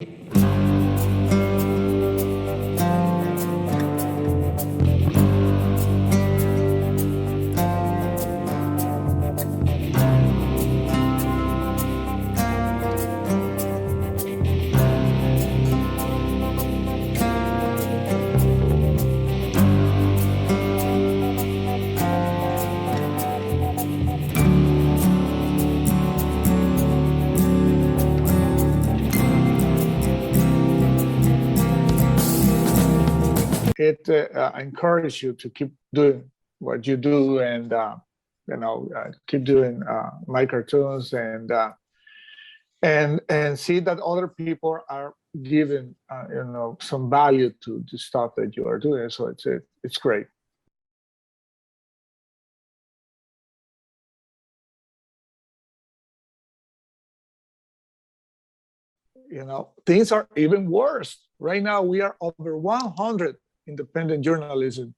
It encourages you to keep doing what you do, and keep doing my cartoons, and see that other people are giving some value to the stuff that you are doing. So it's great. Things are even worse right now. We are over 100 independent journalism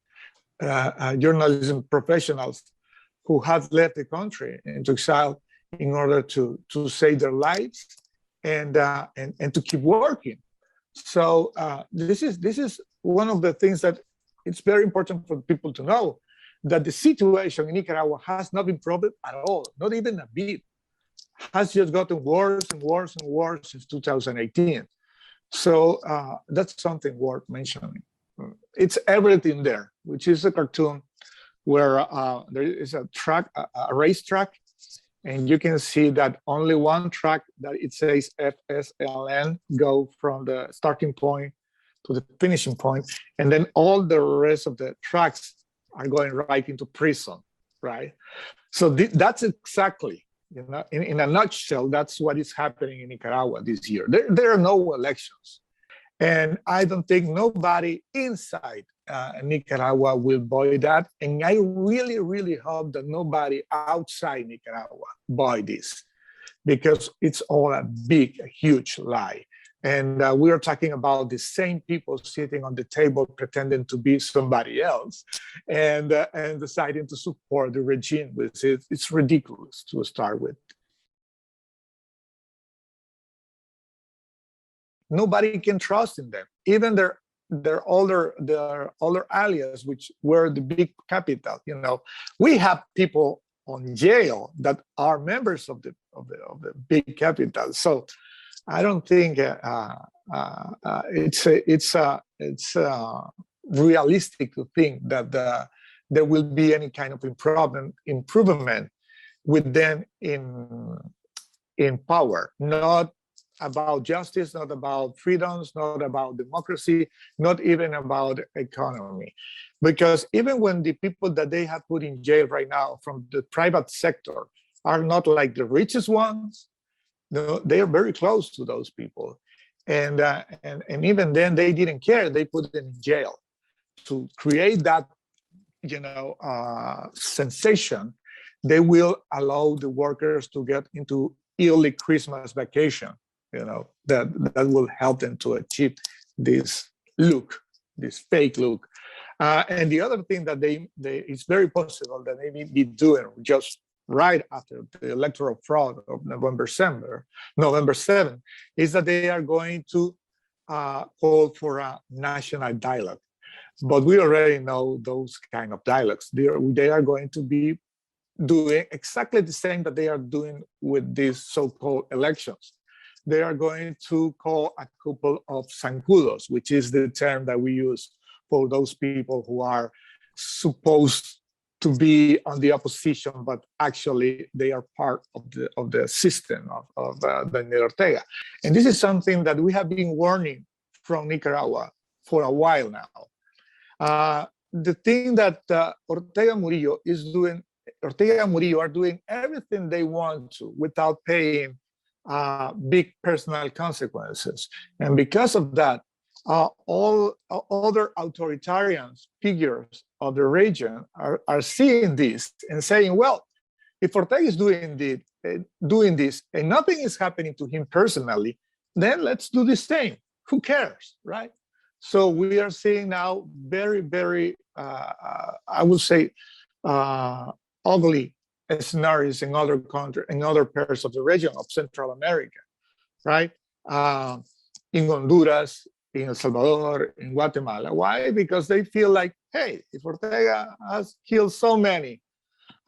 professionals who have left the country into exile in order to save their lives and to keep working. So this is one of the things that it's very important for people to know, that the situation in Nicaragua has not improved at all, not even a bit. Has just gotten worse and worse and worse since 2018. So that's something worth mentioning. It's everything there, which is a cartoon where there is a race track, and you can see that only one track that it says FSLN go from the starting point to the finishing point, and then all the rest of the tracks are going right into prison, right? So that's exactly, in a nutshell, that's what is happening in Nicaragua this year. There are no elections. And I don't think nobody inside Nicaragua will buy that. And I really, really hope that nobody outside Nicaragua buy this, because it's all a huge lie. And we are talking about the same people sitting on the table pretending to be somebody else and deciding to support the regime. It's ridiculous to start with. Nobody can trust in them. Even their older allies, which were the big capital. We have people on jail that are members of the big capital. So I don't think it's realistic to think that there will be any kind of improvement with them in power. Not about justice, not about freedoms, not about democracy, not even about economy. Because even when the people that they have put in jail right now from the private sector are not like the richest ones, they are very close to those people. And even then they didn't care, they put them in jail to create that sensation. They will allow the workers to get into early Christmas vacation. That will help them to achieve this fake look. And the other thing that it's very possible that they may be doing just right after the electoral fraud of November 7th, is that they are going to call for a national dialogue. But we already know those kind of dialogues. They are going to be doing exactly the same that they are doing with these so-called elections. They are going to call a couple of zancudos, which is the term that we use for those people who are supposed to be on the opposition, but actually they are part of the system of Daniel Ortega. And this is something that we have been warning from Nicaragua for a while now. The thing that Ortega and Murillo are doing everything they want to without paying big personal consequences. And because of that, all other authoritarian figures of the region are seeing this and saying, well, if Ortega is doing this and nothing is happening to him personally, then let's do the same. Who cares, right? So we are seeing now very, very, I would say, ugly scenarios in other countries, in other parts of the region of Central America, right? in Honduras, in El Salvador, in Guatemala. Why? Because they feel like, hey, if Ortega has killed so many,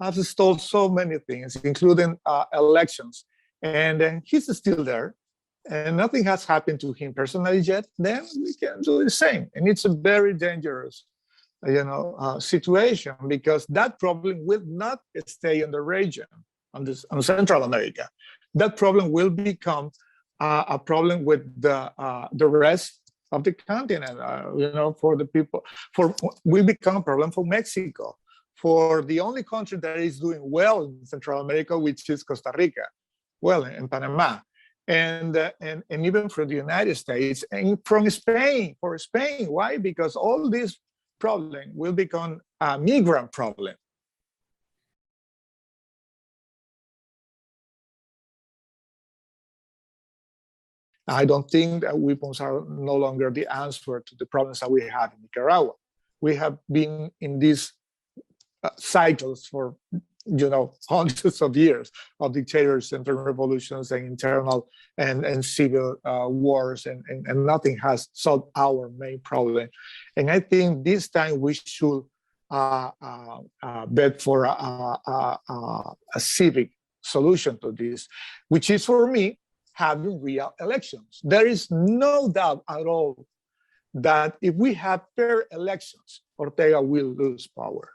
has stole so many things, including elections, and he's still there, and nothing has happened to him personally yet, then we can do the same. And it's a very dangerous, situation, because that problem will not stay in the region, on Central America. That problem will become a problem with the rest of the continent. For the people, will become a problem for Mexico, for the only country that is doing well in Central America, which is Costa Rica, well, in Panama, and even for the United States, and from Spain, for Spain. Why? Because all this problem will become a migrant problem. I don't think that weapons are no longer the answer to the problems that we have in Nicaragua. We have been in these cycles for hundreds of years of dictators and revolutions and internal and civil wars, and nothing has solved our main problem. And I think this time we should bet for a civic solution to this, which is, for me, having real elections. There is no doubt at all that if we have fair elections, Ortega will lose power.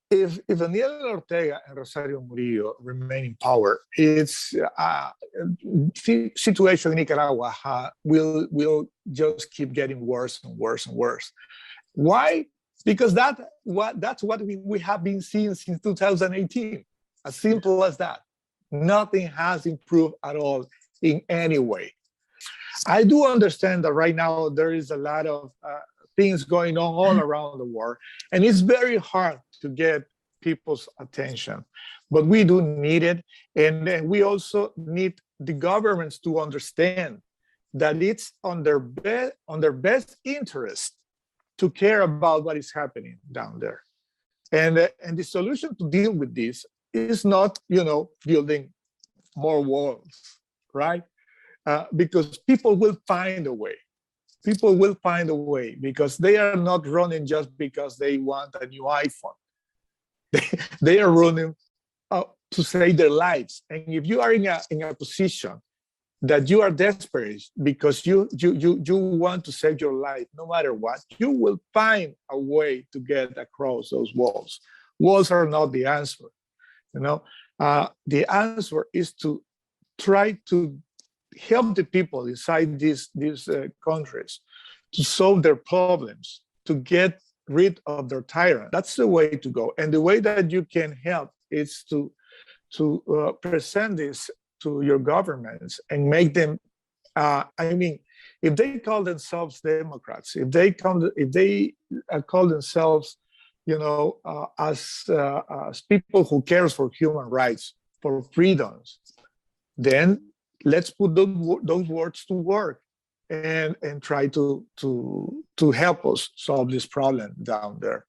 If Daniel Ortega and Rosario Murillo remain in power, its situation in Nicaragua will just keep getting worse and worse and worse. Why? Because that's what we have been seeing since 2018. As simple as that. Nothing has improved at all in any way. I do understand that right now there is a lot of things going on all around the world, and it's very hard to get people's attention, but we do need it. And we also need the governments to understand that it's on their best interest to care about what is happening down there. And the solution to deal with this is not, building more walls, right? Because people will find a way. People will find a way, because they are not running just because they want a new iPhone. They are running to save their lives. And if you are in a position that you are desperate because you want to save your life, no matter what, you will find a way to get across those walls. Walls are not the answer. The answer is to try to help the people inside these countries to solve their problems, to get rid of their tyrant. That's the way to go. And the way that you can help is to present this to your governments and make them, if they call themselves Democrats, if they call themselves, as people who cares for human rights, for freedoms, then let's put those words to work and try to help us solve this problem down there.